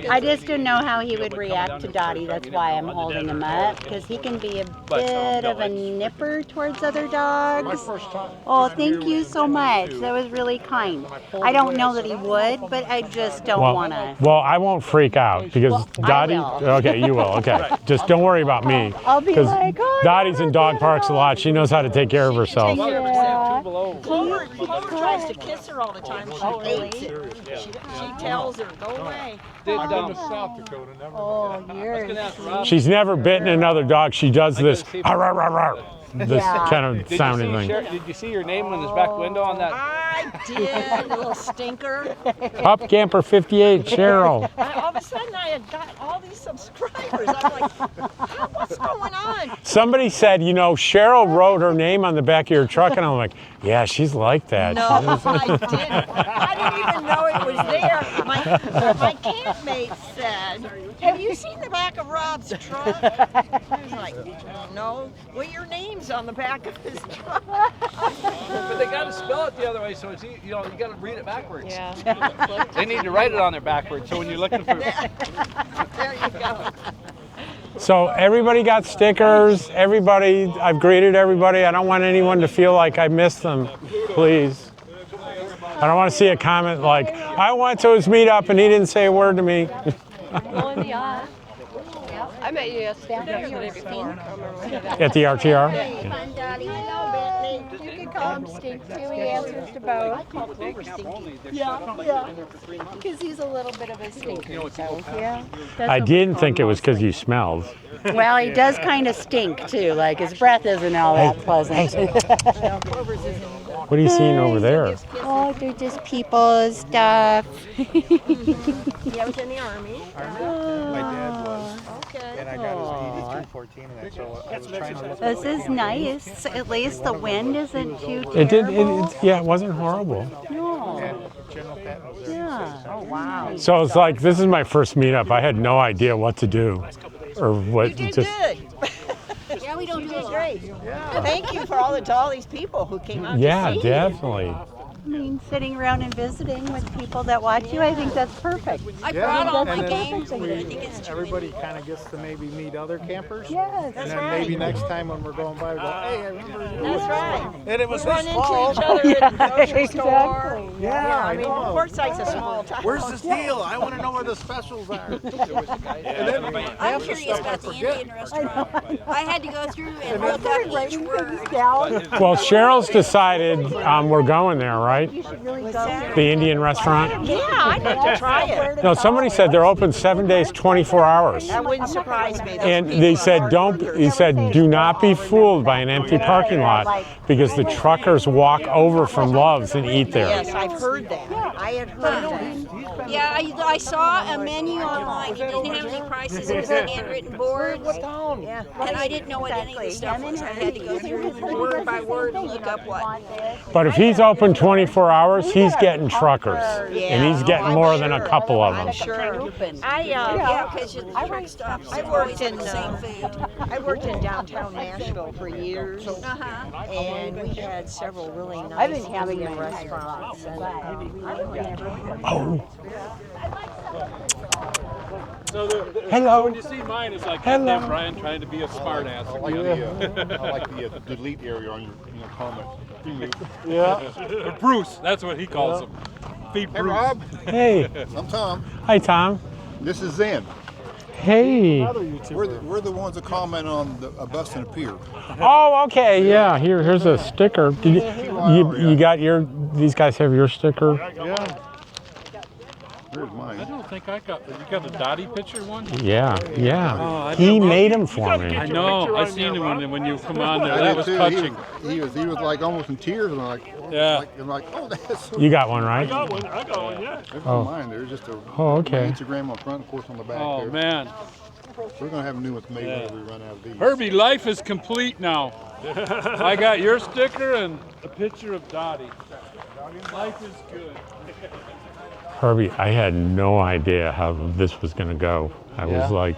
I just don't know how he would react to Dottie. That's why I'm holding him up, because he can be a bit of a nipper towards other dogs. Oh, thank you so much. That was really kind. fine. I don't know that he would, but I just don't want to. Well, I won't freak out because Dottie. Okay, you will. Okay, just don't worry about me. I'll be Because like, oh, Dottie's in dog parks a lot. She knows how to take care of herself. Clover tries to kiss her all the time. She hates it. She tells her, go away. I've been to South Dakota, never. Oh, you're. She's never bitten another dog. She does this. Arr, arr, arr, this kind of sounding thing. Did you see your name on his back window on that? I did, a little stinker. Up Camper 58, Cheryl. All of a sudden, I had got all these subscribers. I'm like, what's going on? Somebody said, you know, Cheryl wrote her name on the back of your truck, and I'm like, yeah, she's like that. No, I didn't. I didn't even know it was there. My campmate said, have you seen the back of Rob's truck? I was like, no. Well, your name's on the back of his truck. But they got to spell it the other way, so it's you got to read it backwards. Yeah. They need to write it on there backwards, so when you're looking for. There you go. So everybody got stickers. Everybody, I've greeted everybody. I don't want anyone to feel like I missed them, please. I don't want to see a comment like, I went to his meetup and he didn't say a word to me. I met you yesterday, the day before. At the RTR? Fun, Dottie. You can call him Stink too. He answers to both. Yeah. Because he's a little bit of a stinker. So, yeah. I didn't think it was because you smelled. Well, he does kind of stink too. Like his breath isn't all that pleasant. What are you seeing over there? Oh, they're just people, stuff. Yeah, I was in the Army. My dad was. Okay. And I got his 8214 in it, so I was trying to look. This is nice. At least the wind isn't too terrible. It did. Yeah, it wasn't horrible. No. General Patton was there. Yeah. Oh wow. So it's like this is my first meetup. I had no idea what to do, or what. You did good. Yeah, we don't do it great. Yeah. Thank you for all these people who came out. Yeah, to see definitely. I mean, sitting around and visiting with people that watch you, I think that's perfect. I brought all my and games. everybody kind of gets to maybe meet other campers. Yes, and then maybe next time when we're going by, we go, hey, I remember you. That's right. And it was we his run fault. into each other at the grocery store. Yeah, I mean, quartzsite's a small town. Where's the deal? I want to know where the specials are. And then I'm curious about the Indian restaurant. I had to go through and look up each word. Well, Cheryl's decided we're going there, right? The Indian restaurant? Yeah, I'd like to try it. No, somebody said they're open 7 days, 24 hours. That wouldn't surprise me. And they said, do not be fooled by an empty parking lot because the truckers walk over from Love's and eat there. Yes, I've heard that. I had heard that. Yeah, I saw a menu online. It didn't have any prices. It was a handwritten board. Yeah. And I didn't know what any of the stuff was. I had to go through word by word and look up what. But if he's open 24 hours, he's getting truckers. And he's getting more than a couple of them. I'm sure. Yeah, because the truck stops. I worked in same food. I worked in downtown Nashville for years, and we had several really nice Indian restaurants. Oh. So Hello. when you see mine, it's like Hello. goddamn Brian trying to be a smart ass. I like the delete area on your comment. Yeah. Bruce, that's what he calls him. Feed Hey, Bruce. Rob. Hey. I'm Tom. Hi, Tom. This is Zen. Hey. We're the ones that comment on a bus and a pier. Oh, okay. Yeah. Here's a sticker. Did you got your? These guys have your sticker. Yeah. Here's mine. I don't think I got. You got a Dottie picture one? Yeah. Yeah. Oh, He made them for me. I know. I seen him when you come on there. I That did was too. touching. He was like almost in tears, and I'm like, oh, that's. So You got one, right? I got one, yeah. There's Oh. mine. There's just a okay. Instagram on front, of course, on the back. Oh there. man. We're gonna have new ones made whenever we run out of these. Herbie, life is complete now. I got your sticker and a picture of Dottie. Life is good. Herbie, I had no idea how this was going to go. I was like,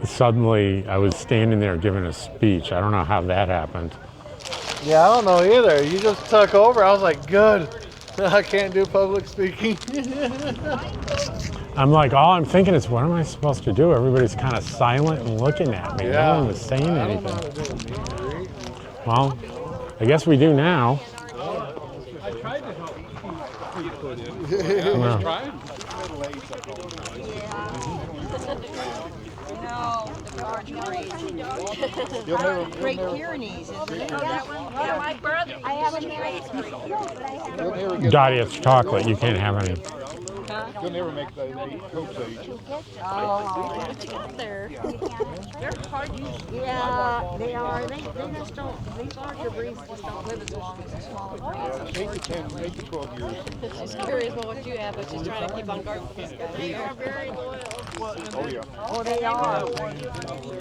suddenly I was standing there giving a speech. I don't know how that happened. Yeah, I don't know either. You just took over. I was like, good. I can't do public speaking. I'm like, all I'm thinking is, what am I supposed to do? Everybody's kind of silent and looking at me. No one was saying anything. Well, I guess we do now. I tried to help you put in. I was Yeah. trying. No, the Great Pyrenees, isn't it? Oh, that one? Yeah, my brother. I have a great Pyrenees. You'll never get Dottie, it's chocolate. You can't have any. You'll never make the quartzsite. Oh, what you got there? They're hard to use. Yeah, they are. They just don't, these larger breeds just don't live as long as the smaller breeds. Maybe 10, maybe 12 years. She's curious about what you have, but she's trying to keep on guard with these guys. They are very loyal. Oh, yeah. Oh, they are.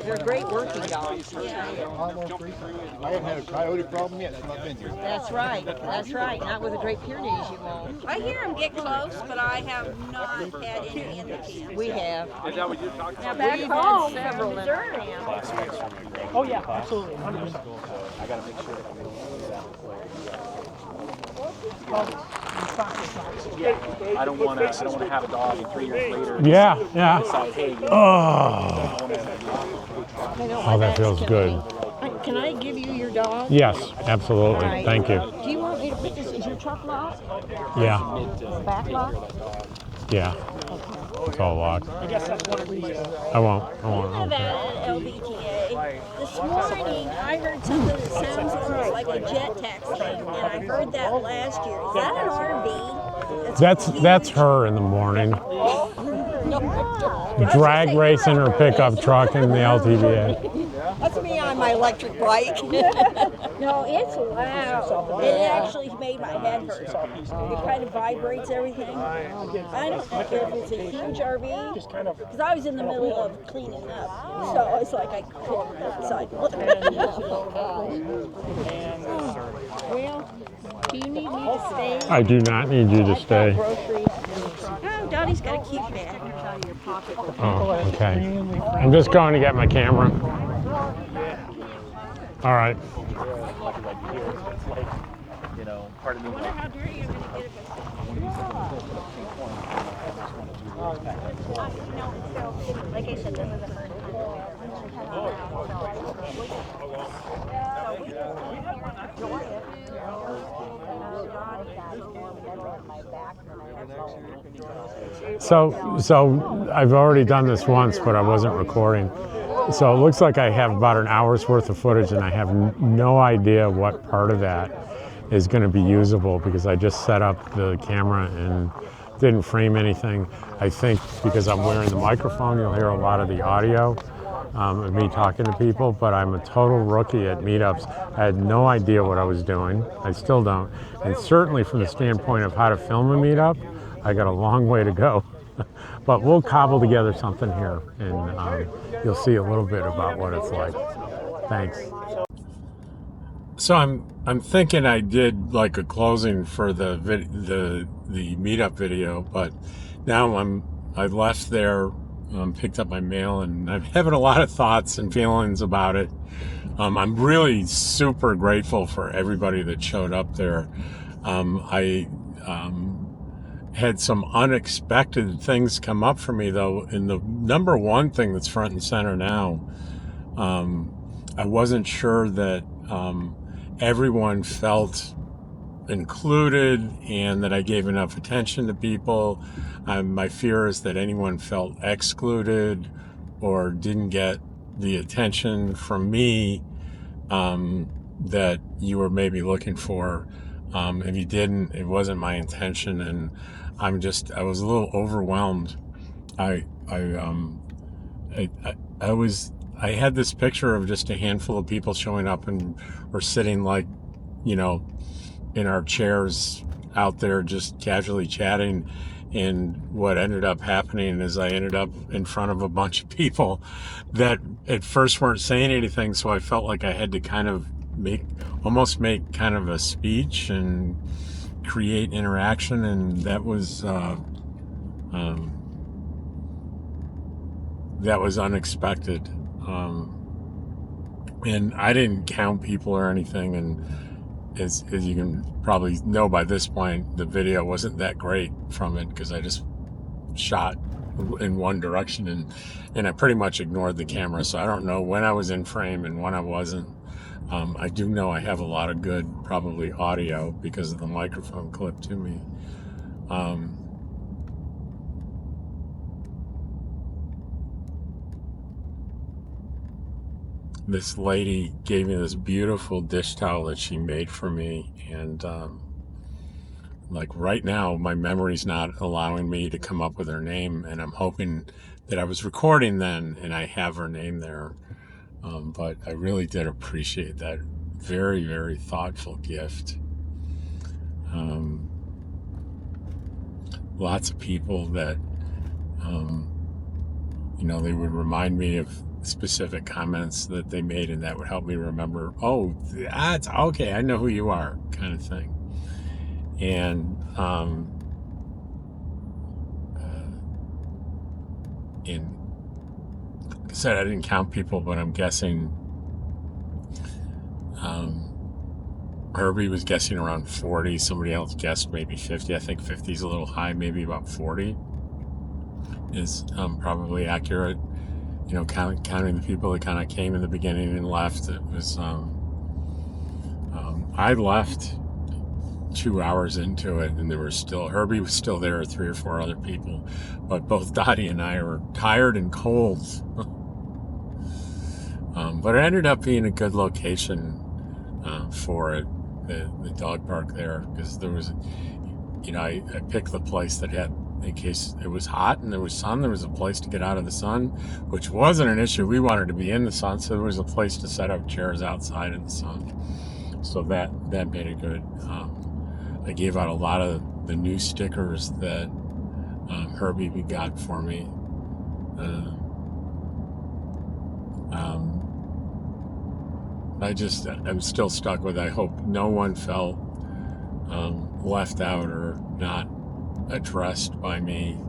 They're great working dogs. I haven't had a coyote problem yet since I've been here. That's right. That's right. Not with the Great Pyrenees, you won't. I hear them get close, but I have not had any in the camp. We have. Is that what you're talking Now, about? back We've home, had several from in Missouri. Oh yeah, absolutely, 100%. I gotta make sure that I'm I don't want to have a dog and 3 years later. Yeah, yeah. Decide, hey, you know, Oh, that feels good. Can I give you your dog? Yes, absolutely. Right. Thank you. Do you want me to put this? Is your truck locked? Yeah, Back locked? yeah. It's all locked. I guess that's one of the. I won't. Have Okay. at LBTA. This morning, I heard something that sounds almost like a jet taxi, and I heard that last year. Is that an RV? That's her in the morning. Drag racing her pickup truck in the LTVA. That's me on my electric bike. No, it's loud. It actually made my head hurt. It kind of vibrates everything. I don't know if it's a huge RV, because I was in the middle of cleaning up, so it's like I couldn't go outside. Well, do you need me to stay? I do not need you to stay. Groceries. Oh, Dottie's got a cute bag. Oh, okay. I'm just going to get my camera. All right. you know, part of me. How dare you going to get it? Like I said, this is the first So I've already done this once, but I wasn't recording. So it looks like I have about an hour's worth of footage, and I have no idea what part of that is going to be usable because I just set up the camera and didn't frame anything. I think because I'm wearing the microphone, you'll hear a lot of the audio of me talking to people, but I'm a total rookie at meetups. I had no idea what I was doing. I still don't. And certainly from the standpoint of how to film a meetup, I got a long way to go. But we'll cobble together something here, and you'll see a little bit about what it's like. Thanks. So I'm thinking I did like a closing for the meetup video, but now I left there, picked up my mail, and I'm having a lot of thoughts and feelings about it. I'm really super grateful for everybody that showed up there. I had some unexpected things come up for me though, and the number one thing that's front and center now, I wasn't sure that everyone felt included and that I gave enough attention to people. My fear is that anyone felt excluded or didn't get the attention from me that you were maybe looking for. If you didn't, it wasn't my intention, and I was a little overwhelmed. I had this picture of just a handful of people showing up and we're sitting like, you know, in our chairs out there just casually chatting. And what ended up happening is I ended up in front of a bunch of people that at first weren't saying anything. So I felt like I had to kind of almost make kind of a speech and create interaction. And that was unexpected. And I didn't count people or anything, and as you can probably know by this point, the video wasn't that great from it because I just shot in one direction and I pretty much ignored the camera, so I don't know when I was in frame and when I wasn't. I do know I have a lot of good probably audio because of the microphone clip to me, This lady gave me this beautiful dish towel that she made for me, and like right now my memory's not allowing me to come up with her name, and I'm hoping that I was recording then and I have her name there. But I really did appreciate that very, very thoughtful gift. Lots of people that you know, they would remind me of specific comments that they made, and that would help me remember, oh, that's okay, I know who you are, kind of thing. And like I said, I didn't count people, but I'm guessing Herbie was guessing around 40. Somebody else guessed maybe 50. I think 50 is a little high. Maybe about 40 is probably accurate. You know, counting the people that kind of came in the beginning and left. It was I left 2 hours into it, and there were still, Herbie was still there, 3 or 4 other people, but both Dottie and I were tired and cold. But it ended up being a good location for it, the dog park there, because there was, you know, I picked the place that had, in case it was hot and there was sun, there was a place to get out of the sun, which wasn't an issue. We wanted to be in the sun, so there was a place to set up chairs outside in the sun. So that made it good. I gave out a lot of the new stickers that Herbie got for me. I'm still stuck with it. I hope no one felt left out or not addressed by me.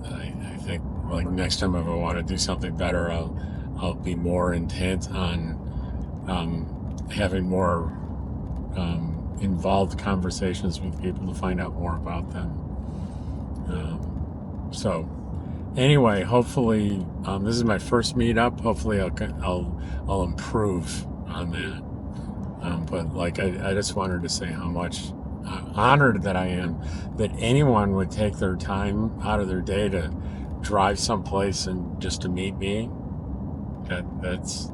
I think, like, next time if I want to do something better, I'll be more intent on having more involved conversations with people to find out more about them. So anyway, hopefully this is my first meetup. Hopefully I'll improve on that. But like I just wanted to say how much honored that I am that anyone would take their time out of their day to drive someplace and just to meet me. That's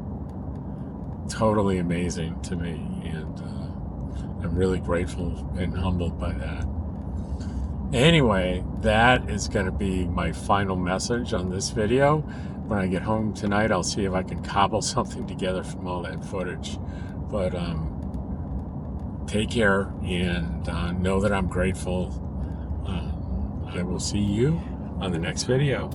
totally amazing to me, and I'm really grateful and humbled by that. Anyway, that is going to be my final message on this video. When I get home tonight, I'll see if I can cobble something together from all that footage. But take care, and know that I'm grateful. I will see you on the next video.